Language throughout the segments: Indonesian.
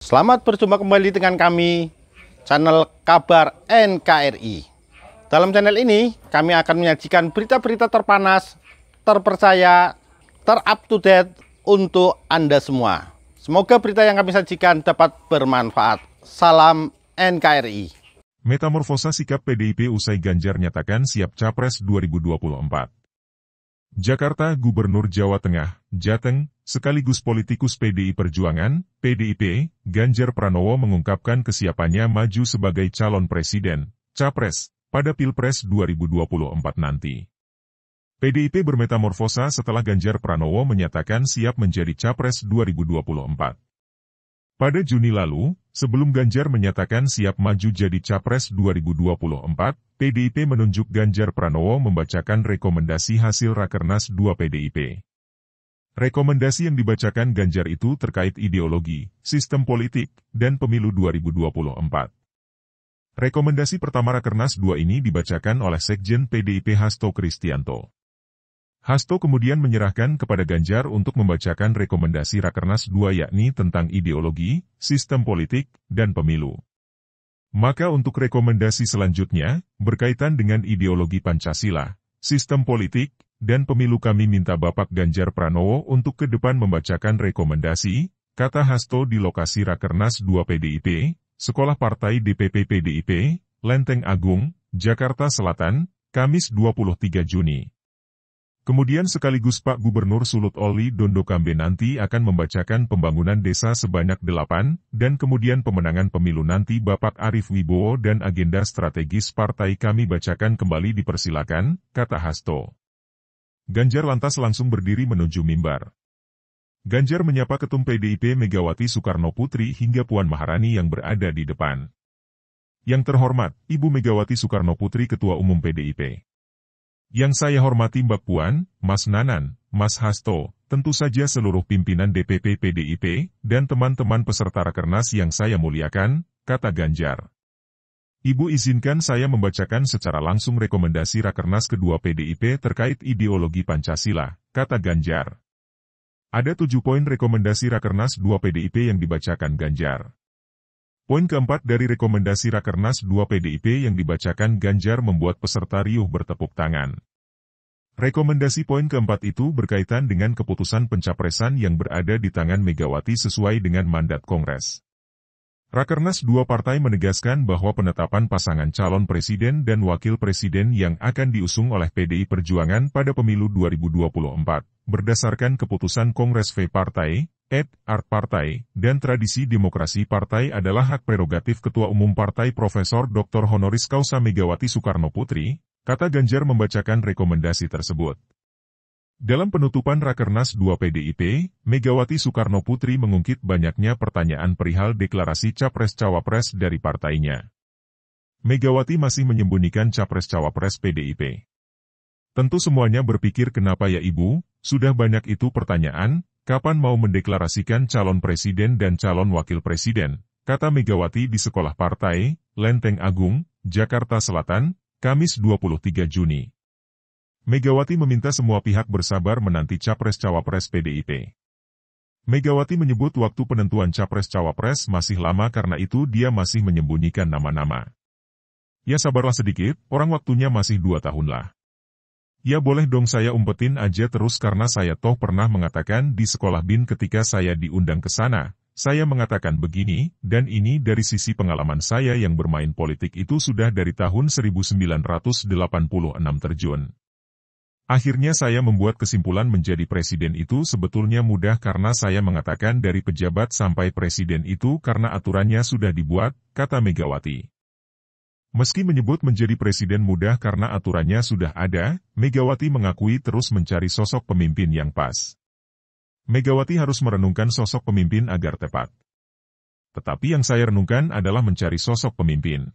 Selamat berjumpa kembali dengan kami, channel Kabar NKRI. Dalam channel ini, kami akan menyajikan berita-berita terpanas, terpercaya, terup-to-date untuk Anda semua. Semoga berita yang kami sajikan dapat bermanfaat. Salam NKRI. Metamorfosa sikap PDIP usai Ganjar nyatakan siap Capres 2024. Jakarta, Gubernur Jawa Tengah, Jateng, sekaligus politikus PDI Perjuangan, PDIP, Ganjar Pranowo mengungkapkan kesiapannya maju sebagai calon presiden, Capres, pada Pilpres 2024 nanti. PDIP bermetamorfosa setelah Ganjar Pranowo menyatakan siap menjadi Capres 2024. Pada Juni lalu, sebelum Ganjar menyatakan siap maju jadi Capres 2024, PDIP menunjuk Ganjar Pranowo membacakan rekomendasi hasil Rakernas 2 PDIP. Rekomendasi yang dibacakan Ganjar itu terkait ideologi, sistem politik, dan pemilu 2024. Rekomendasi pertama Rakernas 2 ini dibacakan oleh Sekjen PDIP Hasto Kristianto. Hasto kemudian menyerahkan kepada Ganjar untuk membacakan rekomendasi Rakernas 2 yakni tentang ideologi, sistem politik, dan pemilu. Maka untuk rekomendasi selanjutnya, berkaitan dengan ideologi Pancasila, sistem politik, dan pemilu kami minta Bapak Ganjar Pranowo untuk ke depan membacakan rekomendasi, kata Hasto di lokasi Rakernas 2 PDIP, Sekolah Partai DPP PDIP, Lenteng Agung, Jakarta Selatan, Kamis 23 Juni. Kemudian sekaligus Pak Gubernur Sulut Oli Dondokambe nanti akan membacakan pembangunan desa sebanyak 8, dan kemudian pemenangan pemilu nanti Bapak Arief Wibowo dan agenda strategis partai kami bacakan kembali dipersilakan, kata Hasto. Ganjar lantas langsung berdiri menuju mimbar. Ganjar menyapa Ketum PDIP Megawati Soekarno Putri hingga Puan Maharani yang berada di depan. Yang terhormat, Ibu Megawati Soekarno Putri Ketua Umum PDIP. Yang saya hormati Mbak Puan, Mas Nanan, Mas Hasto, tentu saja seluruh pimpinan DPP PDIP, dan teman-teman peserta Rakernas yang saya muliakan, kata Ganjar. Ibu izinkan saya membacakan secara langsung rekomendasi Rakernas kedua PDIP terkait ideologi Pancasila, kata Ganjar. Ada 7 poin rekomendasi Rakernas 2 PDIP yang dibacakan Ganjar. Poin keempat dari rekomendasi Rakernas 2 PDIP yang dibacakan Ganjar membuat peserta riuh bertepuk tangan. Rekomendasi poin keempat itu berkaitan dengan keputusan pencapresan yang berada di tangan Megawati sesuai dengan mandat Kongres. Rakernas 2 partai menegaskan bahwa penetapan pasangan calon presiden dan wakil presiden yang akan diusung oleh PDI Perjuangan pada pemilu 2024, berdasarkan keputusan Kongres V Partai, art partai, dan tradisi demokrasi partai adalah hak prerogatif Ketua Umum Partai Profesor Dr. Honoris Causa Megawati Soekarno Putri, kata Ganjar membacakan rekomendasi tersebut. Dalam penutupan Rakernas 2 PDIP, Megawati Soekarno Putri mengungkit banyaknya pertanyaan perihal deklarasi Capres-Cawapres dari partainya. Megawati masih menyembunyikan Capres-Cawapres PDIP. Tentu semuanya berpikir kenapa ya Ibu, sudah banyak itu pertanyaan, kapan mau mendeklarasikan calon presiden dan calon wakil presiden, kata Megawati di Sekolah Partai, Lenteng Agung, Jakarta Selatan, Kamis 23 Juni. Megawati meminta semua pihak bersabar menanti Capres-Cawapres PDIP. Megawati menyebut waktu penentuan Capres-Cawapres masih lama karena itu dia masih menyembunyikan nama-nama. Ya sabarlah sedikit, orang waktunya masih 2 tahun lah. Ya boleh dong saya umpetin aja terus karena saya toh pernah mengatakan di sekolah BIN ketika saya diundang ke sana, saya mengatakan begini, dan ini dari sisi pengalaman saya yang bermain politik itu sudah dari tahun 1986 terjun. Akhirnya saya membuat kesimpulan menjadi presiden itu sebetulnya mudah karena saya mengatakan dari pejabat sampai presiden itu karena aturannya sudah dibuat, kata Megawati. Meski menyebut menjadi presiden mudah karena aturannya sudah ada, Megawati mengakui terus mencari sosok pemimpin yang pas. Megawati harus merenungkan sosok pemimpin agar tepat. Tetapi yang saya renungkan adalah mencari sosok pemimpin.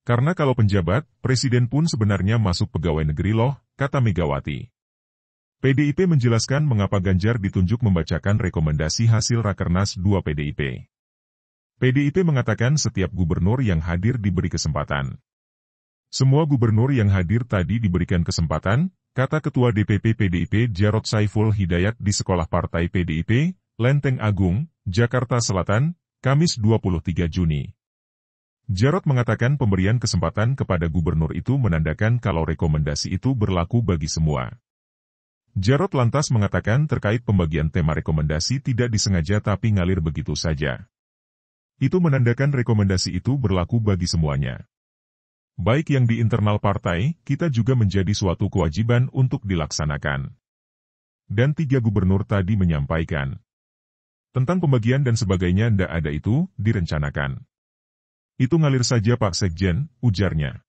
Karena kalau penjabat, presiden pun sebenarnya masuk pegawai negeri loh, kata Megawati. PDIP menjelaskan mengapa Ganjar ditunjuk membacakan rekomendasi hasil Rakernas 2 PDIP. PDIP mengatakan setiap gubernur yang hadir diberi kesempatan. Semua gubernur yang hadir tadi diberikan kesempatan, kata Ketua DPP PDIP Jarod Saiful Hidayat di Sekolah Partai PDIP, Lenteng Agung, Jakarta Selatan, Kamis 23 Juni. Jarod mengatakan pemberian kesempatan kepada gubernur itu menandakan kalau rekomendasi itu berlaku bagi semua. Jarod lantas mengatakan terkait pembagian tema rekomendasi tidak disengaja tapi ngalir begitu saja. Itu menandakan rekomendasi itu berlaku bagi semuanya. Baik yang di internal partai, kita juga menjadi suatu kewajiban untuk dilaksanakan. Dan 3 gubernur tadi menyampaikan. Tentang pembagian dan sebagainya ndak ada itu, direncanakan. Itu ngalir saja Pak Sekjen, ujarnya.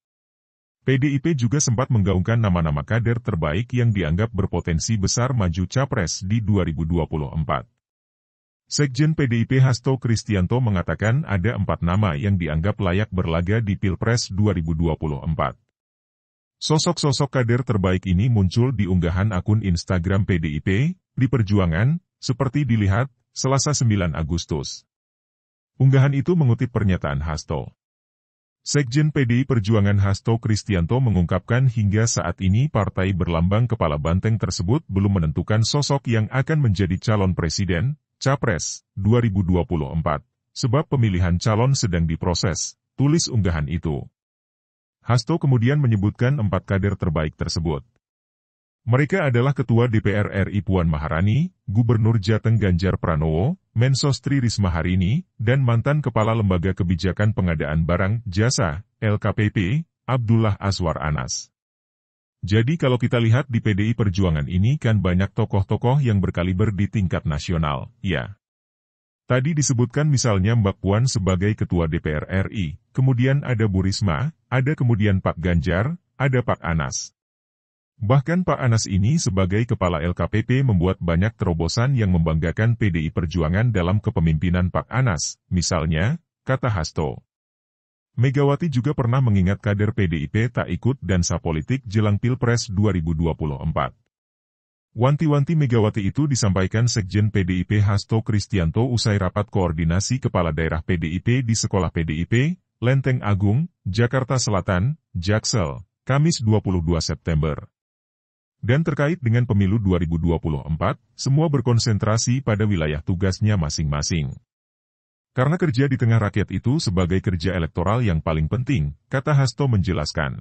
PDIP juga sempat menggaungkan nama-nama kader terbaik yang dianggap berpotensi besar maju capres di 2024. Sekjen PDIP Hasto Kristianto mengatakan ada 4 nama yang dianggap layak berlaga di Pilpres 2024. Sosok-sosok kader terbaik ini muncul di unggahan akun Instagram PDIP, di Perjuangan, seperti dilihat, Selasa 9 Agustus. Unggahan itu mengutip pernyataan Hasto. Sekjen PDI Perjuangan Hasto Kristianto mengungkapkan hingga saat ini partai berlambang kepala banteng tersebut belum menentukan sosok yang akan menjadi calon presiden, capres, 2024, sebab pemilihan calon sedang diproses, tulis unggahan itu. Hasto kemudian menyebutkan 4 kader terbaik tersebut. Mereka adalah Ketua DPR RI Puan Maharani, Gubernur Jateng Ganjar Pranowo, Mensos Tri Risma Harini, dan mantan Kepala Lembaga Kebijakan Pengadaan Barang Jasa, LKPP, Abdullah Azwar Anas. Jadi kalau kita lihat di PDI Perjuangan ini kan banyak tokoh-tokoh yang berkaliber di tingkat nasional, ya. Tadi disebutkan misalnya Mbak Puan sebagai Ketua DPR RI, kemudian ada Bu Risma, ada kemudian Pak Ganjar, ada Pak Anas. Bahkan Pak Anas ini sebagai Kepala LKPP membuat banyak terobosan yang membanggakan PDI Perjuangan dalam kepemimpinan Pak Anas, misalnya, kata Hasto. Megawati juga pernah mengingat kader PDIP tak ikut dansa politik jelang Pilpres 2024. Wanti-wanti Megawati itu disampaikan Sekjen PDIP Hasto Kristianto usai rapat koordinasi Kepala Daerah PDIP di Sekolah PDIP, Lenteng Agung, Jakarta Selatan, Jaksel, Kamis 22 September. Dan terkait dengan pemilu 2024, semua berkonsentrasi pada wilayah tugasnya masing-masing. Karena kerja di tengah rakyat itu sebagai kerja elektoral yang paling penting, kata Hasto menjelaskan.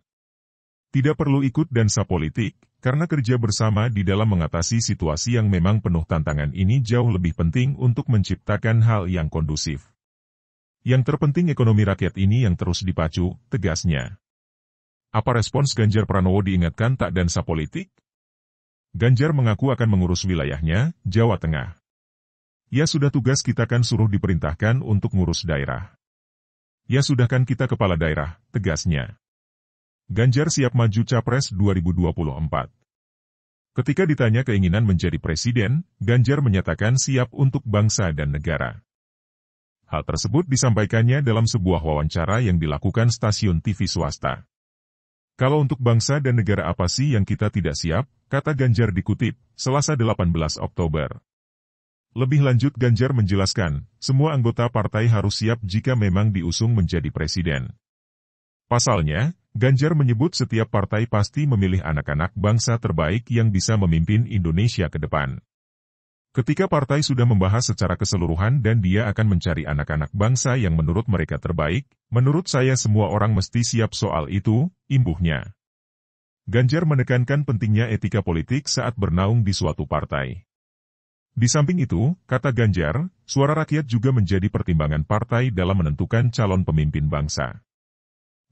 Tidak perlu ikut dansa politik, karena kerja bersama di dalam mengatasi situasi yang memang penuh tantangan ini jauh lebih penting untuk menciptakan hal yang kondusif. Yang terpenting ekonomi rakyat ini yang terus dipacu, tegasnya. Apa respons Ganjar Pranowo diingatkan tak dansa politik? Ganjar mengaku akan mengurus wilayahnya, Jawa Tengah. Ya sudah tugas kita kan suruh diperintahkan untuk ngurus daerah. Ya sudah kan kita kepala daerah, tegasnya. Ganjar siap maju capres 2024. Ketika ditanya keinginan menjadi presiden, Ganjar menyatakan siap untuk bangsa dan negara. Hal tersebut disampaikannya dalam sebuah wawancara yang dilakukan stasiun TV swasta. Kalau untuk bangsa dan negara apa sih yang kita tidak siap, kata Ganjar dikutip, Selasa 18 Oktober. Lebih lanjut Ganjar menjelaskan, semua anggota partai harus siap jika memang diusung menjadi presiden. Pasalnya, Ganjar menyebut setiap partai pasti memilih anak-anak bangsa terbaik yang bisa memimpin Indonesia ke depan. Ketika partai sudah membahas secara keseluruhan dan dia akan mencari anak-anak bangsa yang menurut mereka terbaik, menurut saya semua orang mesti siap soal itu, imbuhnya. Ganjar menekankan pentingnya etika politik saat bernaung di suatu partai. Di samping itu, kata Ganjar, suara rakyat juga menjadi pertimbangan partai dalam menentukan calon pemimpin bangsa.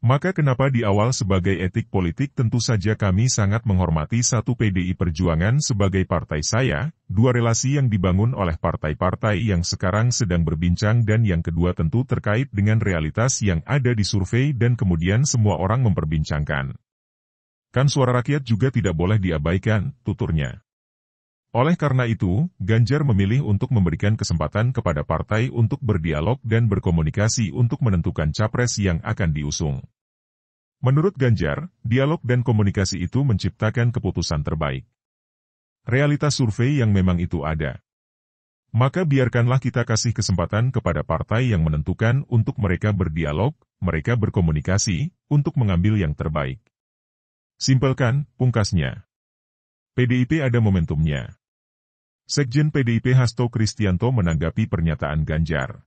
Maka kenapa di awal sebagai etik politik tentu saja kami sangat menghormati satu PDI Perjuangan sebagai partai saya, dua relasi yang dibangun oleh partai-partai yang sekarang sedang berbincang dan yang kedua tentu terkait dengan realitas yang ada di survei dan kemudian semua orang memperbincangkan. Kan suara rakyat juga tidak boleh diabaikan, tuturnya. Oleh karena itu, Ganjar memilih untuk memberikan kesempatan kepada partai untuk berdialog dan berkomunikasi untuk menentukan capres yang akan diusung. Menurut Ganjar, dialog dan komunikasi itu menciptakan keputusan terbaik. Realitas survei yang memang itu ada. Maka biarkanlah kita kasih kesempatan kepada partai yang menentukan untuk mereka berdialog, mereka berkomunikasi, untuk mengambil yang terbaik. Simpelkan, pungkasnya. PDIP ada momentumnya. Sekjen PDIP Hasto Kristianto menanggapi pernyataan Ganjar.